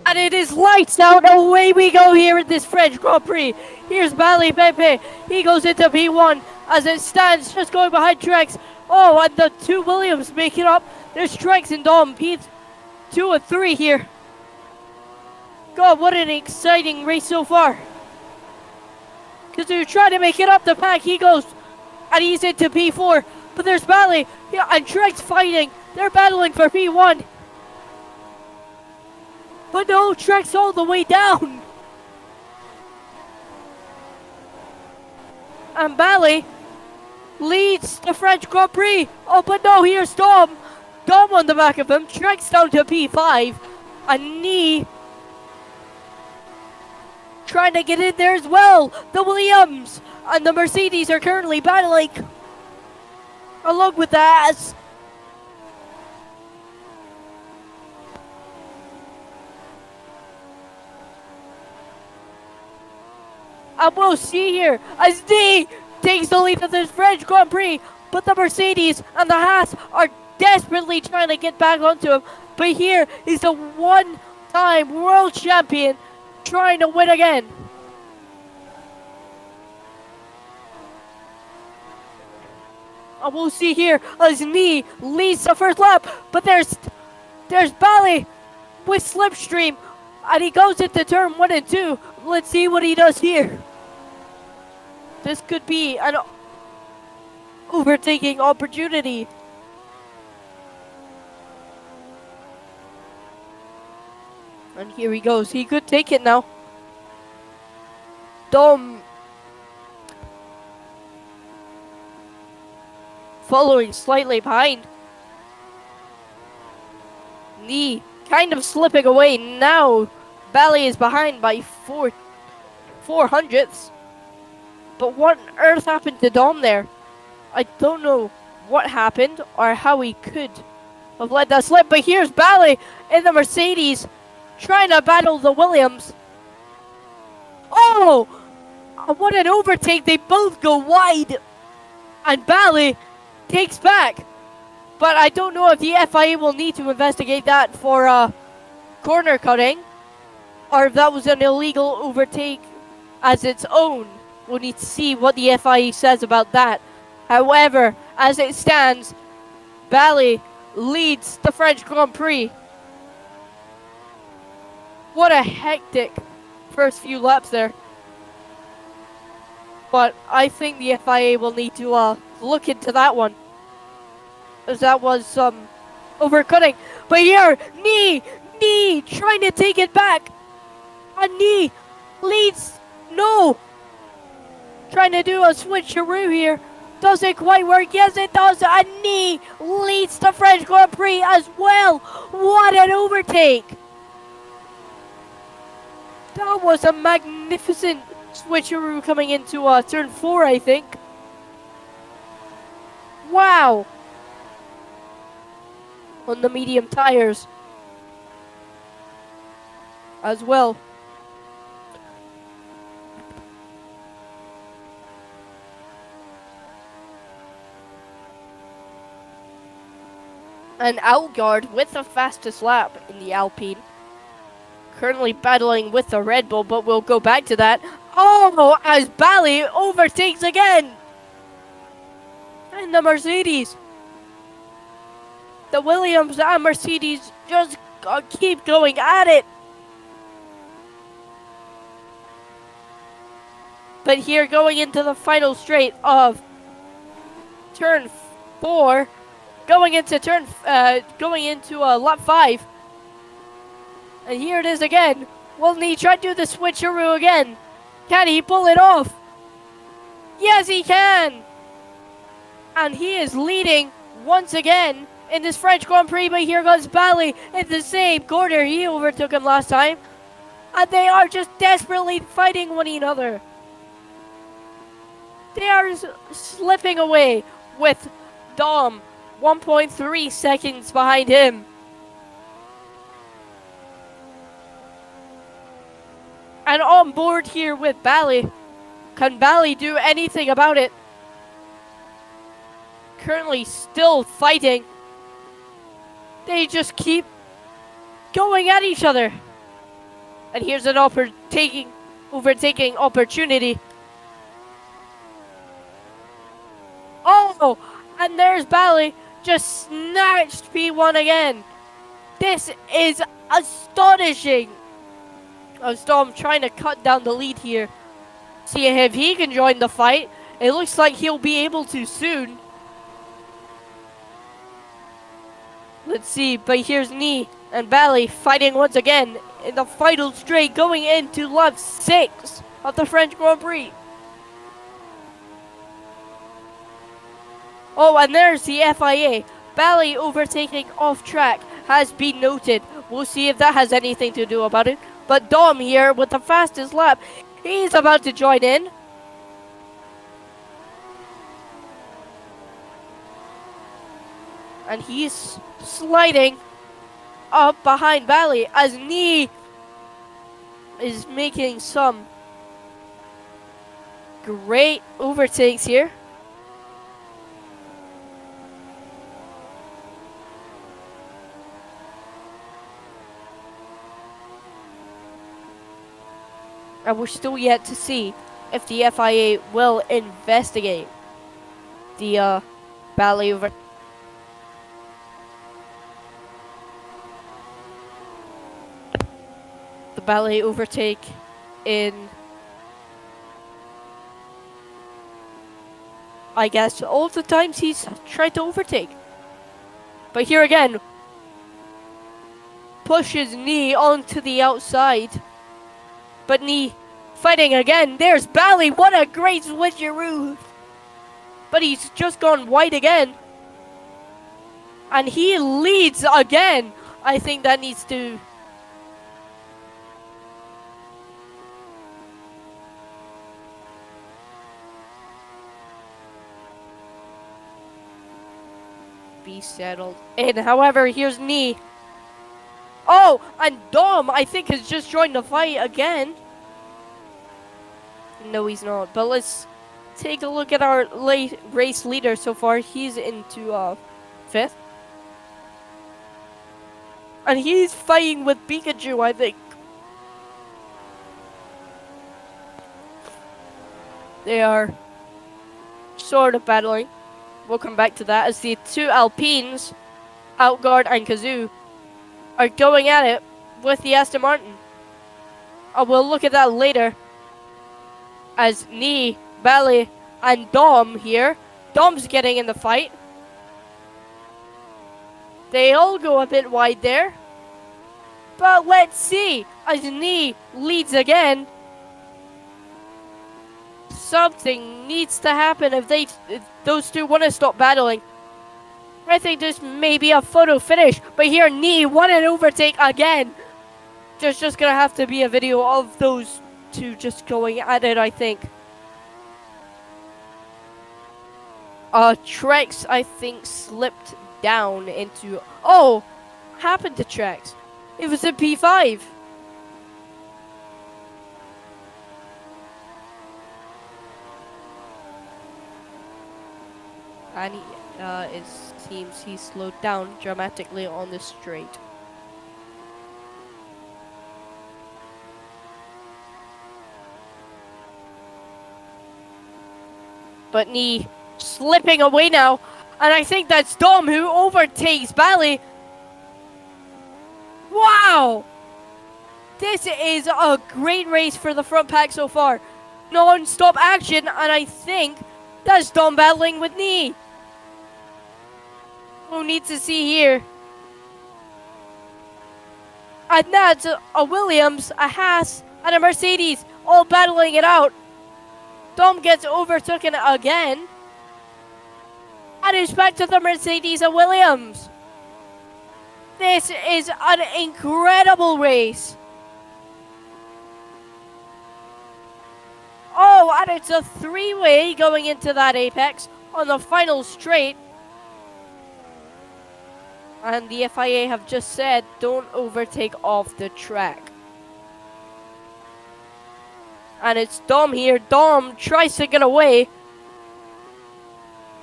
And it is lights out. Away we go here in this French Grand Prix. Here's Bally Pepe. He goes into P1 as it stands, just going behind Trex. Oh, and the two Williams make it up. There's Trex and Dom. P2 and 3 here. God, what an exciting race so far. Because they're trying to make it up the pack. He goes, and he's into P4. But there's Bally and Trex fighting. They're battling for P1. But no, Trex all the way down. And Bally leads the French Grand Prix. Oh, but no, here's Dom. Dom on the back of him. Trex down to P5. And Knee trying to get in there as well. The Williams and the Mercedes are currently battling along with the Haas. And we'll see here as Knee takes the lead of this French Grand Prix, but the Mercedes and the Haas are desperately trying to get back onto him. But here is the one-time world champion trying to win again. And we'll see here as Knee leads the first lap, but there's Bally with Slipstream, and he goes into turn 1 and 2. Let's see what he does here. This could be an overtaking opportunity. And here he goes. He could take it now. Dom following slightly behind. Knee kind of slipping away now. Bally is behind by 4/400ths. But what on earth happened to Dom there? I don't know what happened or how he could have let that slip. But here's Bally in the Mercedes trying to battle the Williams. Oh! What an overtake. They both go wide. And Bally takes back. But I don't know if the FIA will need to investigate that for corner cutting, or if that was an illegal overtake as its own. We'll need to see what the FIA says about that. However, as it stands, Bally leads the French Grand Prix. What a hectic first few laps there. But I think the FIA will need to look into that one, as that was some overcutting. But here, Knee trying to take it back. And Knee leads. No. Trying to do a switcheroo here. Does it quite work? Yes, it does. And Knee leads the French Grand Prix as well. What an overtake. That was a magnificent switcheroo coming into turn 4, I think. Wow. On the medium tires as well. And Algaard with the fastest lap in the Alpine. Currently battling with the Red Bull, but we'll go back to that. Oh, as Bally overtakes again. And the Mercedes. The Williams and Mercedes just keep going at it. But here, going into the final straight of turn 4, going into lap 5. And here it is again. Will he try to do the switcheroo again? Can he pull it off? Yes, he can. And he is leading once again in this French Grand Prix. But here goes Bally in the same corner. He overtook him last time. And they are just desperately fighting one another. They are slipping away with Dom 1.3 seconds behind him. And on board here with Bally. Can Bally do anything about it? Currently still fighting. They just keep going at each other. And here's an overtaking opportunity. Oh, and there's Bally just snatched P1 again. This is astonishing. Storm trying to cut down the lead here. See if he can join the fight. It looks like he'll be able to soon. Let's see, but here's Nee and Bally fighting once again in the final straight going into lap 6 of the French Grand Prix. Oh, and there's the FIA. Bally overtaking off track has been noted. We'll see if that has anything to do about it. But Dom here with the fastest lap. He's about to join in. And he's sliding up behind Bally as Nee is making some great overtakes here. And we're still yet to see if the FIA will investigate the Bally over. The Bally overtake in, I guess, all the times he's tried to overtake. But here again, pushes Nee onto the outside. But Nee fighting again. There's Bally. What a great switcheroo. But he's just gone wide again. And he leads again. I think that needs to be settled in. However, here's Nee. Oh, and Dom, I think, has just joined the fight again. No, he's not. But let's take a look at our race leader so far. He's into 5th. And he's fighting with Pikachu, I think. They are sort of battling. We'll come back to that as the two Alpines, Outguard and Kazoo, are going at it with the Aston Martin. We'll look at that later as Nee, Bally, and Dom here. Dom's getting in the fight. They all go a bit wide there. But let's see as Nee leads again. Something needs to happen if those two want to stop battling. I think this may be a photo finish, but here Nee won an overtake again. There's just gonna have to be a video of those two just going at it, I think. Trex, I think, slipped down into... Oh! Happened to Trex. It was a P5. And it seems he slowed down dramatically on the straight. But Nee slipping away now. And I think that's Dom who overtakes Bally. Wow! This is a great race for the front pack so far. Non-stop action, and I think that's Dom battling with Nee. We'll need to see here. And that's a Williams, a Haas, and a Mercedes all battling it out. Dom gets overtaken again. And it's back to the Mercedes and Williams. This is an incredible race. Oh, and it's a three-way going into that apex on the final straight. And the FIA have just said, don't overtake off the track. And it's Dom here. Dom tries to get away.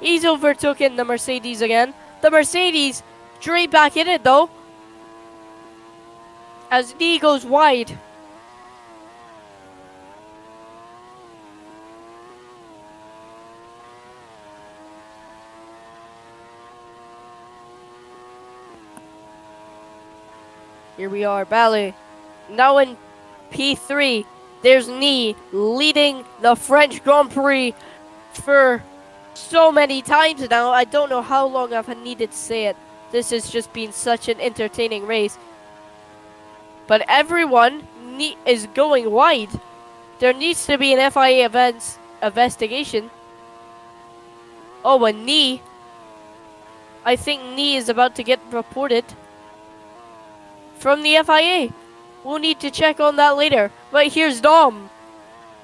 He's overtaken the Mercedes again. The Mercedes straight back in it though. As Nee goes wide. Here we are, Ballet. Now in P3, there's Nee leading the French Grand Prix for so many times now. I don't know how long I've needed to say it. This has just been such an entertaining race. But everyone is going wide. There needs to be an FIA investigation. Oh, and Nee. I think Nee is about to get reported from the FIA. We'll need to check on that later. But here's Dom.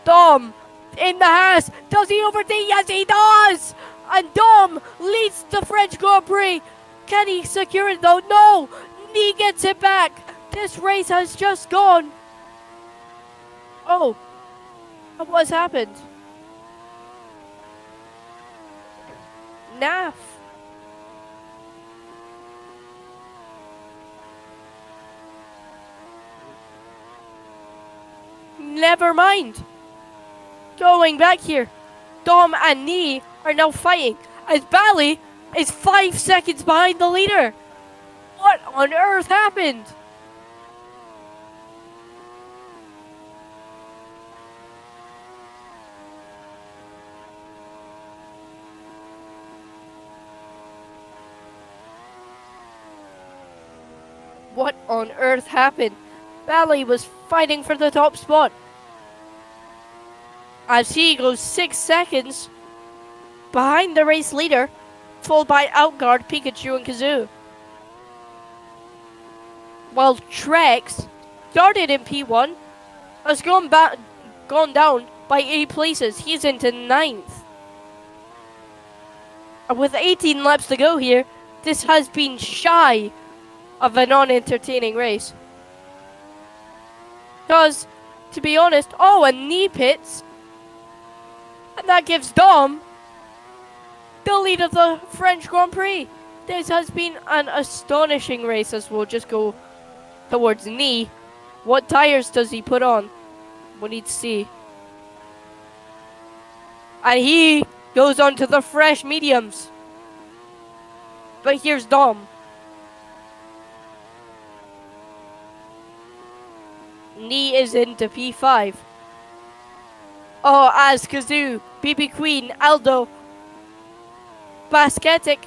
Dom in the Haas. Does he overtake? Yes, he does! And Dom leads the French Grand Prix. Can he secure it though? No! Nee gets it back. This race has just gone. Oh. What's happened? Naff. Never mind. Going back here. Dom and Nee are now fighting as Bally is 5 seconds behind the leader. What on earth happened? What on earth happened? Bally was fighting for the top spot as he goes 6 seconds behind the race leader, followed by Outguard, Pikachu, and Kazoo. While Trex, started in P1, has gone down by 8 places. He's into 9th. And with 18 laps to go here, this has been shy of a non-entertaining race. Because, to be honest, and Nee pits. And that gives Dom the lead of the French Grand Prix. This has been an astonishing race as we'll just go towards Nee. What tires does he put on? We need to see. And he goes on to the fresh mediums. But here's Dom. Nee is into P5. Oh, as Kazoo, BB Queen, Aldo, Basketic,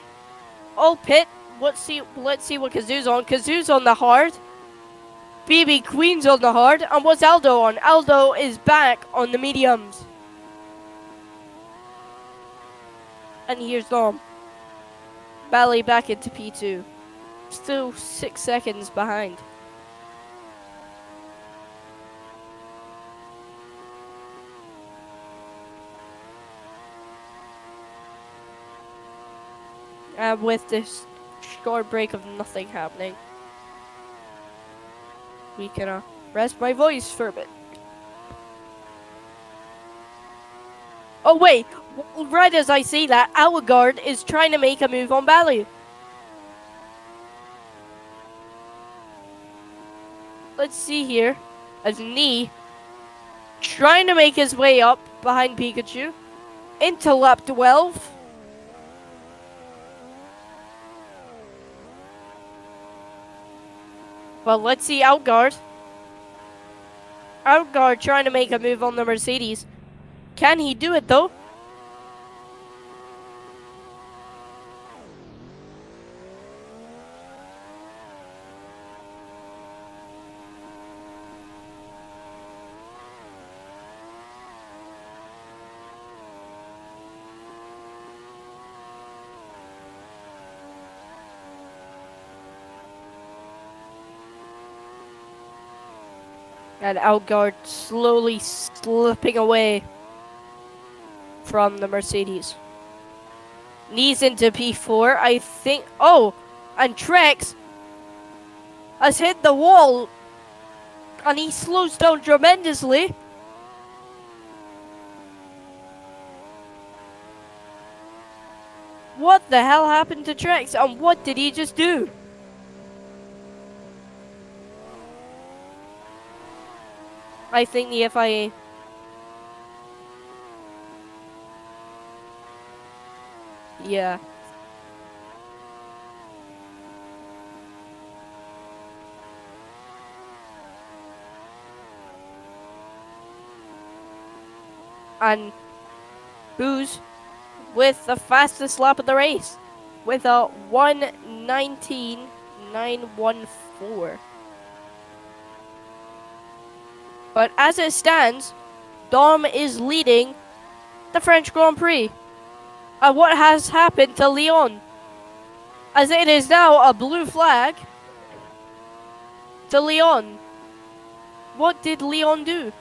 all pit. Let's see what Kazoo's on. Kazoo's on the hard. BB Queen's on the hard. And what's Aldo on? Aldo is back on the mediums. And here's Dom. Bally back into P2. Still 6 seconds behind. And with this short break of nothing happening, we can rest my voice for a bit. Oh wait, right as I say that, Outguard is trying to make a move on Bally. Let's see here, as Nee trying to make his way up behind Pikachu into lap 12. Well, let's see Outguard. Outguard trying to make a move on the Mercedes. Can he do it though? And Outguard slowly slipping away from the Mercedes. Knees into P4, I think. Oh, and Trex has hit the wall. And he slows down tremendously. What the hell happened to Trex? And what did he just do? I think the FIA. Yeah. And Booze with the fastest lap of the race with a 1:19.914. But as it stands, Dom is leading the French Grand Prix. And what has happened to Leon? As it is now a blue flag to Leon. What did Leon do?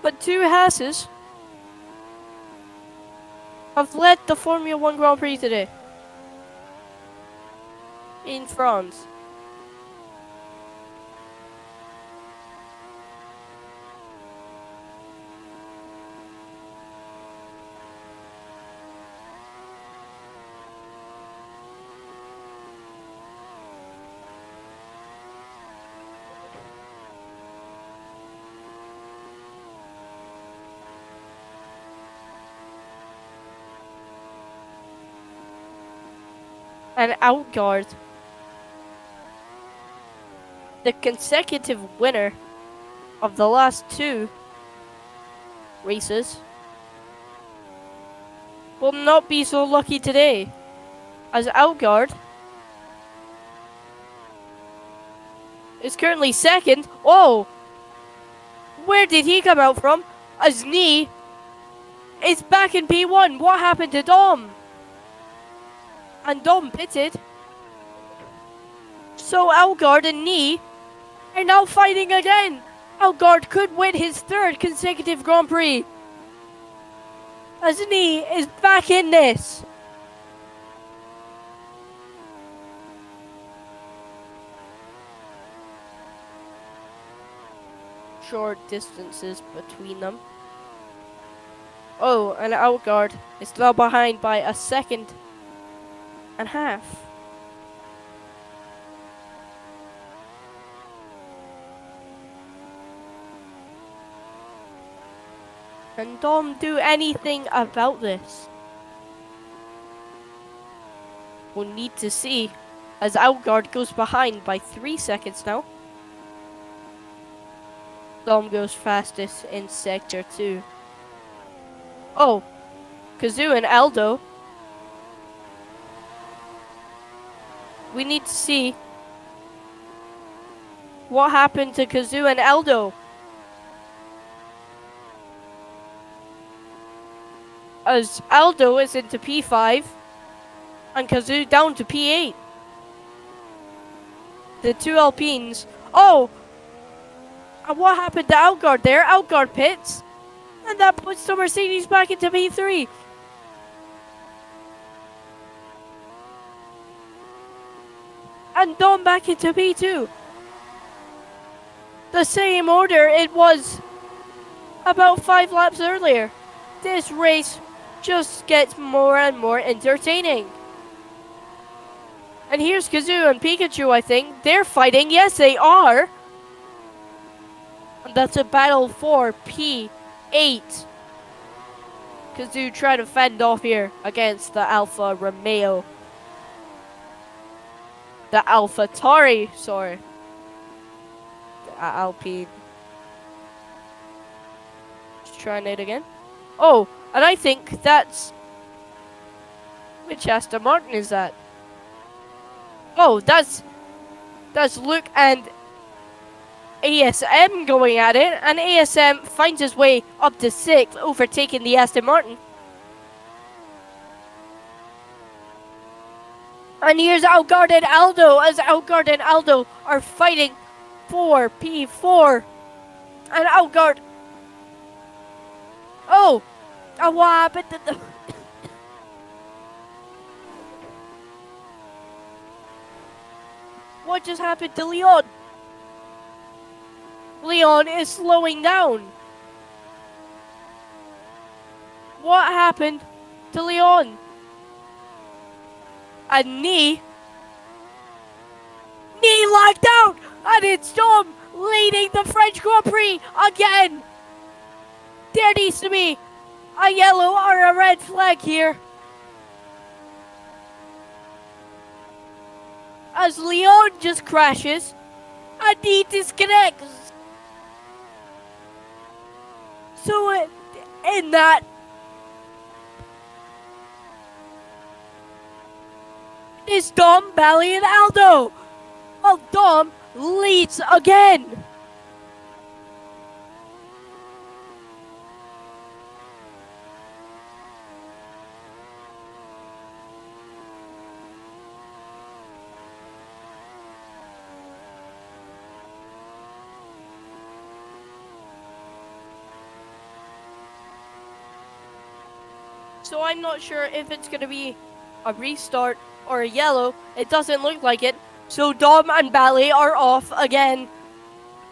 But two Hasses have led the Formula 1 Grand Prix today in France. And Outguard, the consecutive winner of the last two races, will not be so lucky today, as Outguard is currently second. Oh, where did he come out from? As Nee is back in P1. What happened to Dom? And Dom pitted. So Outguard and Nee are now fighting again. Outguard could win his third consecutive Grand Prix, as Nee is back in this. Short distances between them. Oh, and Outguard is now behind by a second and a half. Can Dom do anything about this? We'll need to see, as Outguard goes behind by 3 seconds now. Dom goes fastest in Sector 2. Oh, Kazoo and Aldo. We need to see what happened to Kazoo and Aldo. As Aldo is into P5 and Kazoo down to P8. The two Alpines. Oh! And what happened to Outguard there? Outguard pits. And that puts the Mercedes back into P3. And Dom back into P2. The same order it was about 5 laps earlier. This race just gets more and more entertaining. And here's Kazoo and Pikachu, I think. They're fighting. Yes, they are. And that's a battle for P8. Kazoo trying to fend off here against the Alfa Romeo. The Alpha Tauri, sorry. The Alpine. Just trying it again. Oh, and I think that's... Which Aston Martin is that? Oh, that's Luke and ASM going at it. And ASM finds his way up to 6th, overtaking the Aston Martin. And here's Outguard and Aldo, as Outguard and Aldo are fighting for P4. And Outguard... Oh! And what happened to the... What just happened to Leon? Leon is slowing down. What happened to Leon? And Nee lagged out, and it's Dom leading the French Grand Prix again. There needs to be a yellow or a red flag here. as Leon just crashes and he disconnects. So in that, is Dom, Bally, and Aldo. Well, Dom leads again. So I'm not sure if it's going to be a restart or a yellow. It doesn't look like it. So Dom and Bally are off again.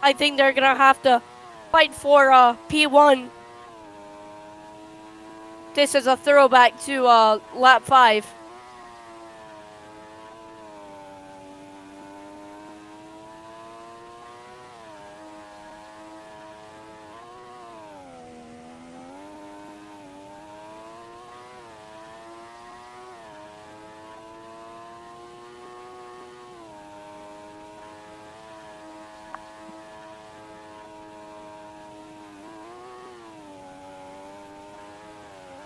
I think they're going to have to fight for P1. This is a throwback to lap 5.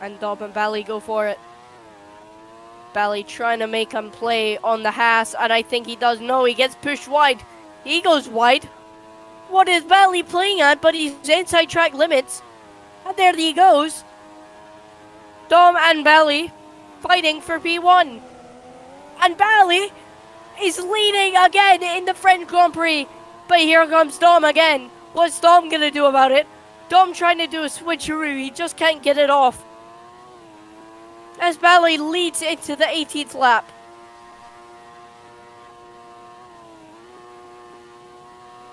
And Dom and Bally go for it. Bally trying to make him play on the Haas, and I think he does. No, he gets pushed wide. He goes wide. What is Bally playing at? But he's inside track limits. And there he goes. Dom and Bally fighting for P1. And Bally is leading again in the French Grand Prix. But here comes Dom again. What's Dom going to do about it? Dom trying to do a switcheroo. He just can't get it off. As Bally leads into the 18th lap.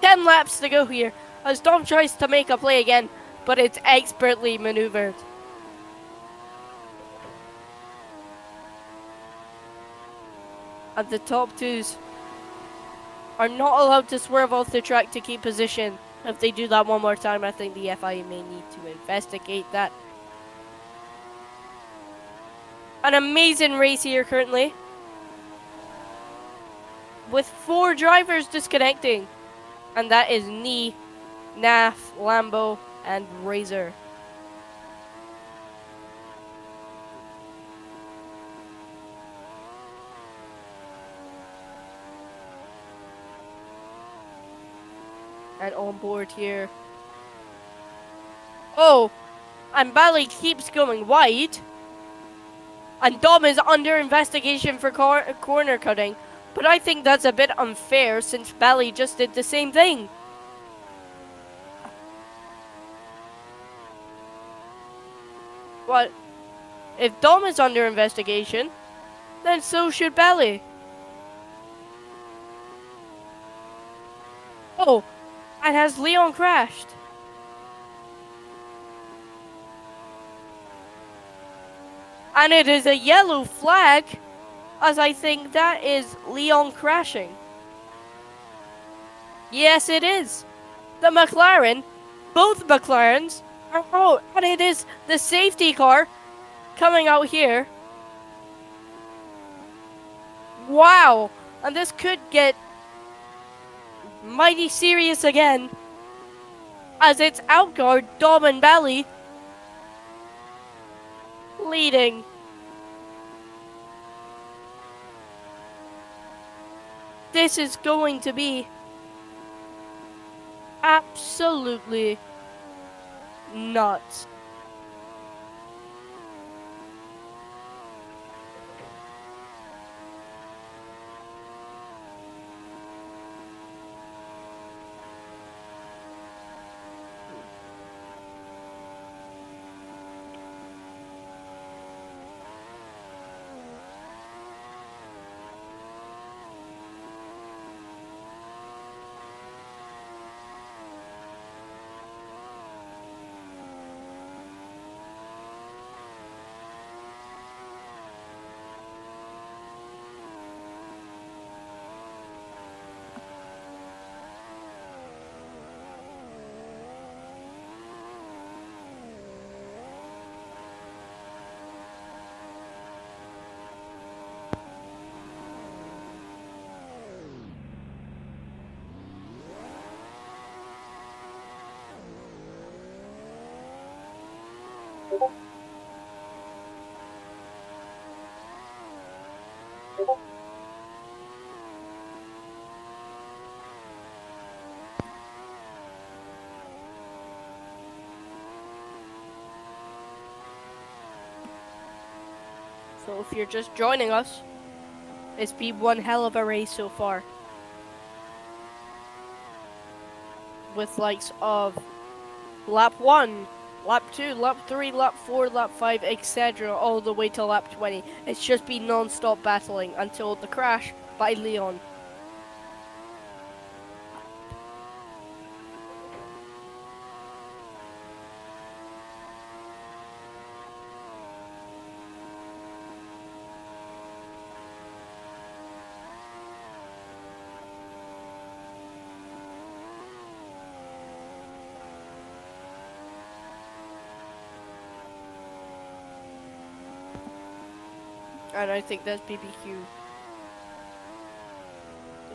Ten laps to go here as Dom tries to make a play again, but it's expertly maneuvered. And the top twos are not allowed to swerve off the track to keep position. If they do that one more time, I think the FIA may need to investigate that. An amazing race here currently, with 4 drivers disconnecting, and that is Nee, Naf, Lambo, and Razor. And on board here. Oh, and Bally keeps going wide. And Dom is under investigation for corner cutting. But I think that's a bit unfair since Bally just did the same thing. What? If Dom is under investigation, then so should Bally. Oh, and has Leon crashed? And it is a yellow flag, as I think that is Leon crashing. Yes, it is. The McLaren, both McLarens, are out. And it is the safety car coming out here. Wow. And this could get mighty serious again, as it's outguard Dom and Bally leading. This is going to be absolutely nuts. So if you're just joining us, it's been one hell of a race so far. With likes of lap 1, lap 2, lap 3, lap 4, lap 5, etc. all the way to lap 20. It's just been non-stop battling until the crash by Leon. And I think that's BBQ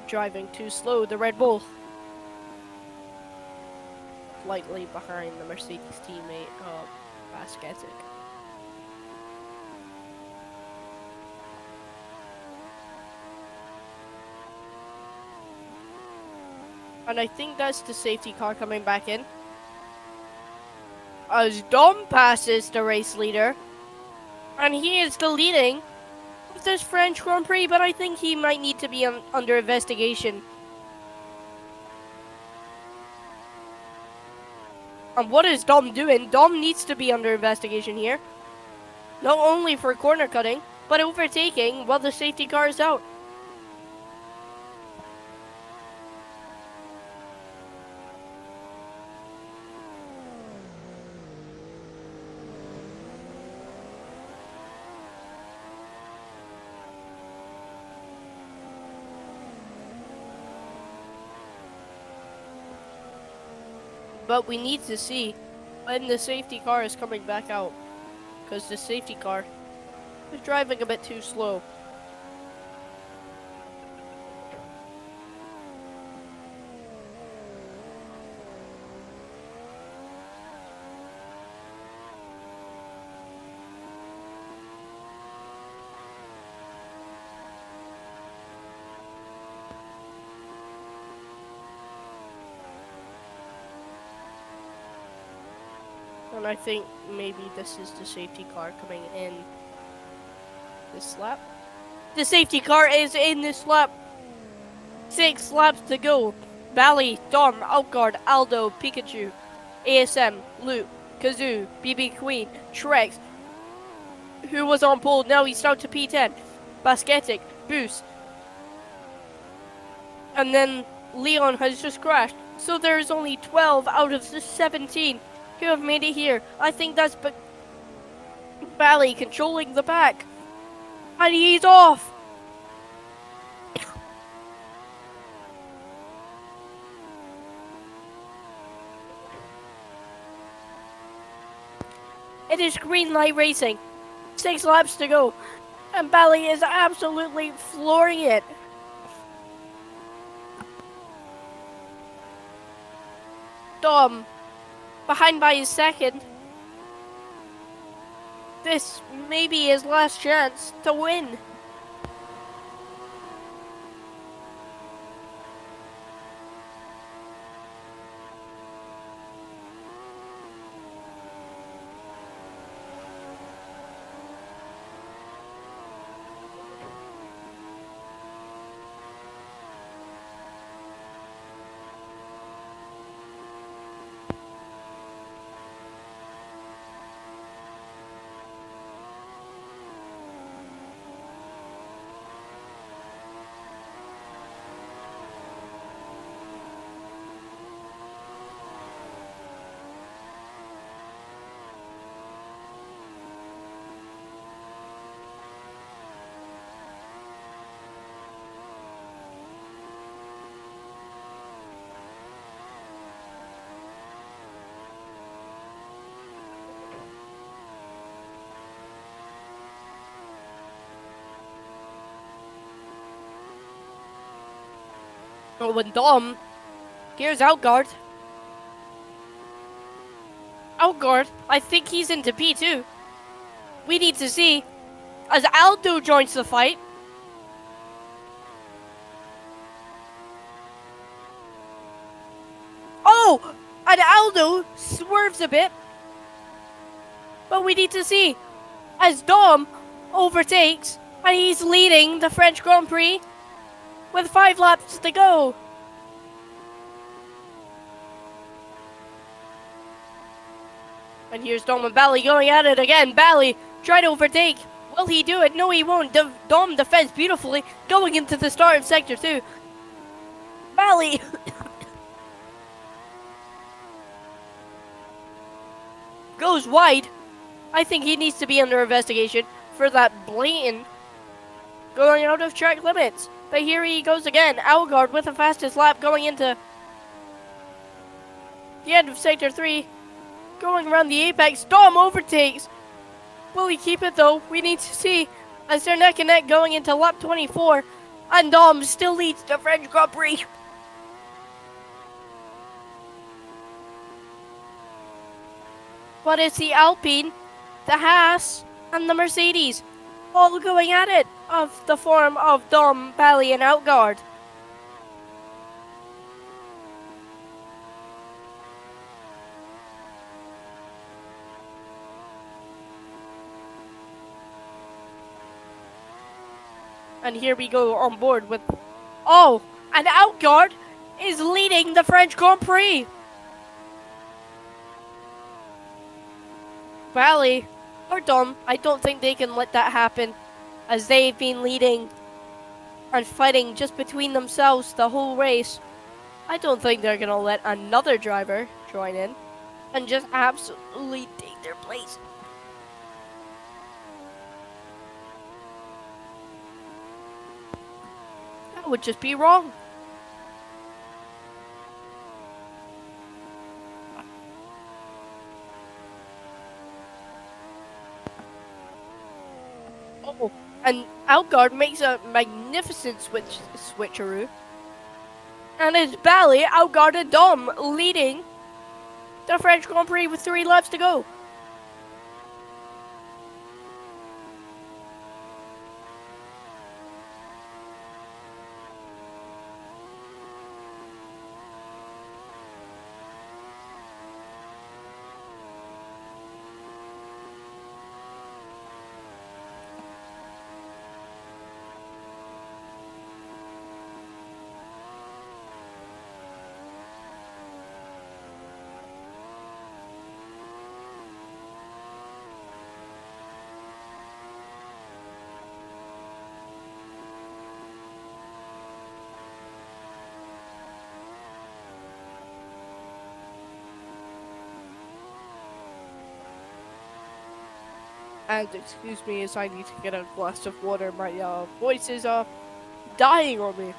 driving too slow, the Red Bull. Slightly behind the Mercedes teammate of Basketic. And I think that's the safety car coming back in. As Dom passes the race leader. And he is the leading of this French Grand Prix, but I think he might need to be under investigation. And what is Dom doing? Dom needs to be under investigation here. Not only for corner cutting, but overtaking while the safety car is out. But we need to see when the safety car is coming back out. Because the safety car is driving a bit too slow. And I think maybe this is the safety car coming in this lap. The safety car is in this lap. 6 laps to go. Bally, Dom, Outguard, Aldo, Pikachu, ASM, Luke, Kazoo, BB Queen, Trex, who was on pole, now he's down to P10. Basketic, Boost. And then Leon has just crashed. So there's only 12 out of the 17 who have made it here. I think that's Bally controlling the pack. And he's off. It is green light racing. 6 laps to go. And Bally is absolutely flooring it. Dom, behind by his second. This may be his last chance to win. Oh, when Dom, here's Outguard. Outguard, I think he's into P2. We need to see as Aldo joins the fight. Oh, and Aldo swerves a bit. But we need to see as Dom overtakes and he's leading the French Grand Prix with 5 laps to go. And here's Dom and Bally going at it again. Bally trying to overtake. Will he do it? No, he won't. Dom defends beautifully going into the start of Sector 2. Bally goes wide. I think he needs to be under investigation for that blatant going out of track limits. But here he goes again. Outguard with the fastest lap going into the end of Sector 3. Going around the apex. Dom overtakes. Will he keep it though? We need to see as they're neck and neck going into lap 24. And Dom still leads the French Grand Prix. But it's the Alpine, the Haas, and the Mercedes all going at it of the form of Dom, Bally, and Outguard. And here we go on board with... Oh, and Outguard is leading the French Grand Prix. Bally or Dom, I don't think they can let that happen as they've been leading and fighting just between themselves the whole race. I don't think they're going to let another driver join in and just absolutely take their place. That would just be wrong. Oh, and Outguard makes a magnificent switcheroo. And it's Bally, Outguard, and Dom leading the French Grand Prix with 3 laps to go. And excuse me as I need to get a glass of water. My voice is dying on me.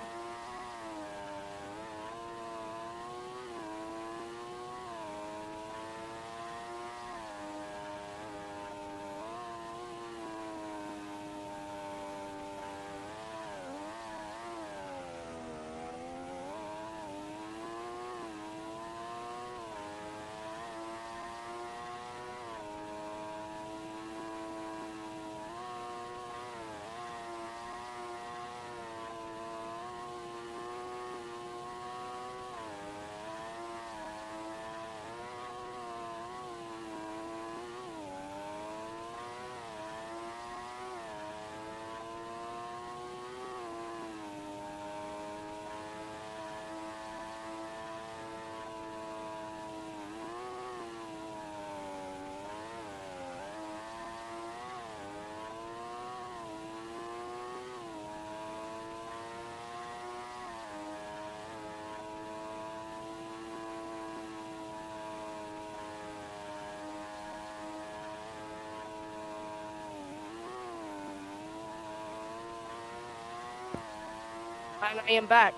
And I am back.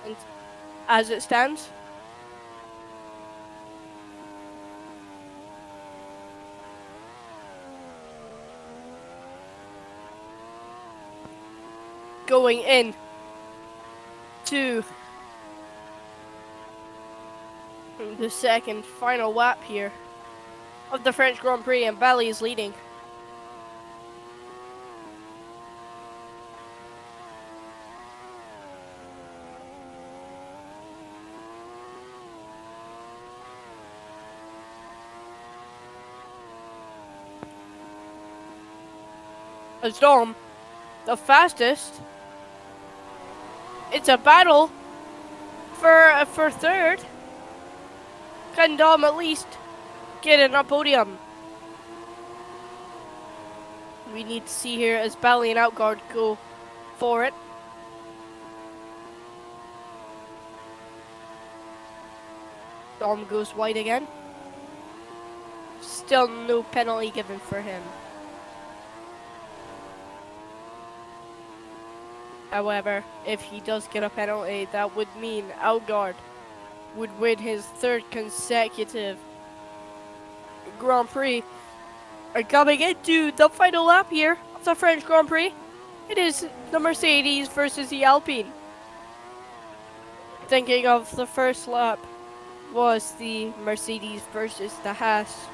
And as it stands, going in to the second final lap here of the French Grand Prix, and Bally is leading. As Dom, the fastest. It's a battle for third. Can Dom at least get in a podium? We need to see here as Bally and Outguard go for it. Dom goes wide again. Still no penalty given for him. However, if he does get a penalty, that would mean Outguard would win his third consecutive Grand Prix. And coming into the final lap here of the French Grand Prix, it is the Mercedes versus the Alpine. Thinking of the first lap was the Mercedes versus the Haas.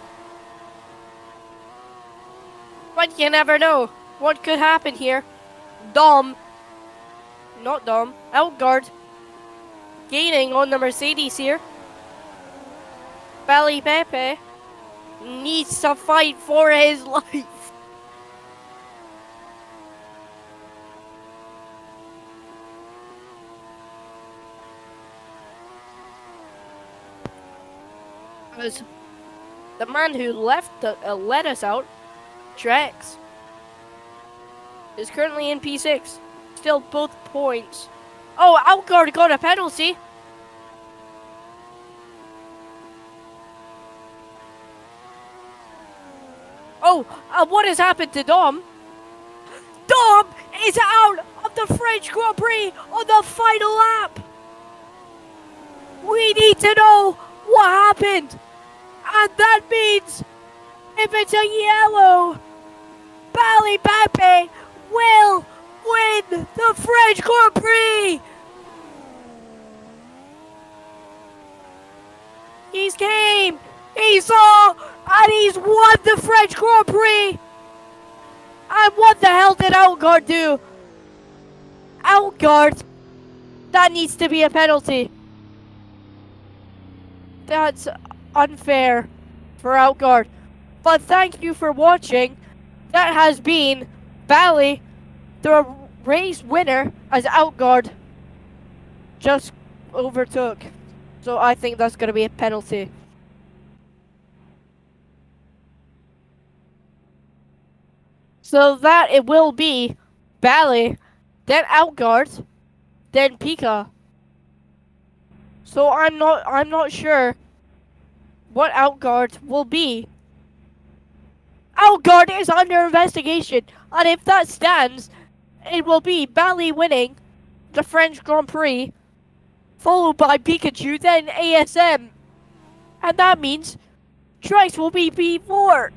But you never know what could happen here. Outguard gaining on the Mercedes here. Bally Pepe needs to fight for his life. As the man who let us out, Trex, is currently in P6. Still both points. Oh, Outguard got a penalty. Oh, what has happened to Dom? Dom is out of the French Grand Prix on the final lap. We need to know what happened. And that means if it's a yellow, Bally Pepe will win the French Grand Prix. He's came, he saw, and he's won the French Grand Prix. And what the hell did Outguard do? Outguard, that needs to be a penalty. That's unfair for Outguard. But thank you for watching. That has been Bally, the race winner, as Outguard just overtook. So I think that's going to be a penalty. So that it will be Bally, then Outguard, then Pika. So I'm not sure what Outguard will be. Outguard is under investigation, and if that stands, it will be Bally winning the French Grand Prix, followed by Pikachu, then ASM. And that means Trice will be P4.